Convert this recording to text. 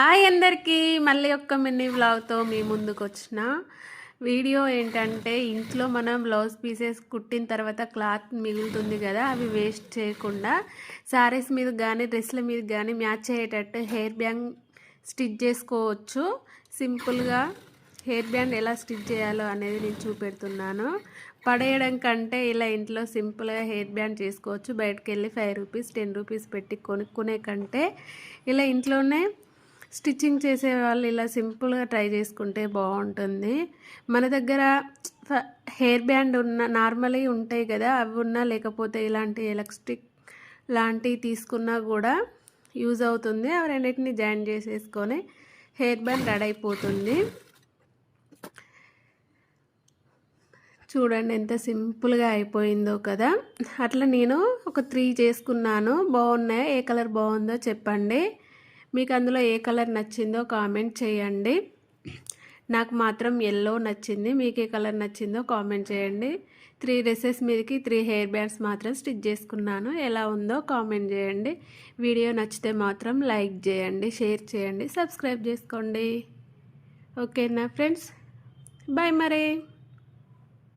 Hi అందరికీ మళ్ళీ ఒక్క మినీ వ్లాగ్తో మీ ముందుకు వచ్చిన వీడియో ఏంటంటే ఇంట్లో మనం బ్లౌజ్ పీసెస్ కుట్టిన తర్వాత క్లాత్ మిగులుతుంది కదా, అవి వేస్ట్ చేయకుండా శారీస్ మీద కానీ డ్రెస్ల మీద కానీ మ్యాచ్ అయ్యేటట్టు హెయిర్ బ్యాండ్ స్టిచ్ చేసుకోవచ్చు. సింపుల్గా హెయిర్ బ్యాండ్ ఎలా స్టిచ్ చేయాలో అనేది నేను చూపెడుతున్నాను. పడేయడం కంటే ఇలా ఇంట్లో సింపుల్గా హెయిర్ బ్యాండ్ చేసుకోవచ్చు. బయటకు వెళ్ళి 5 రూపీస్ 10 రూపీస్ పెట్టి కొనుక్కునే కంటే ఇలా ఇంట్లోనే స్టిచ్చింగ్ చేసే వాళ్ళు ఇలా సింపుల్గా ట్రై చేసుకుంటే బాగుంటుంది. మన దగ్గర హెయిర్ బ్యాండ్ ఉన్న నార్మల్గా ఉంటాయి కదా, అవి ఉన్నా లేకపోతే ఇలాంటి ఎలాస్టిక్ లాంటివి తీసుకున్నా కూడా యూజ్ అవుతుంది. అవి రెండింటిని జాయిన్ చేసేసుకొని హెయిర్ బ్యాండ్ రెడీ అయిపోతుంది. చూడండి ఎంత సింపుల్గా అయిపోయిందో కదా. అట్లా నేను ఒక 3 చేసుకున్నాను. బాగున్నాయో, ఏ కలర్ బాగుందో చెప్పండి. మీకు అందులో ఏ కలర్ నచ్చిందో కామెంట్ చేయండి. నాకు మాత్రం ఎల్లో నచ్చింది. మీకు ఏ కలర్ నచ్చిందో కామెంట్ చేయండి. 3 డ్రెస్సెస్ మీదకి 3 హెయిర్ బ్యాండ్స్ మాత్రం స్టిచ్ చేసుకున్నాను. ఎలా ఉందో కామెంట్ చేయండి. వీడియో నచ్చితే మాత్రం లైక్ చేయండి, షేర్ చేయండి, సబ్స్క్రైబ్ చేసుకోండి. ఓకేనా ఫ్రెండ్స్, బాయ్ మరి.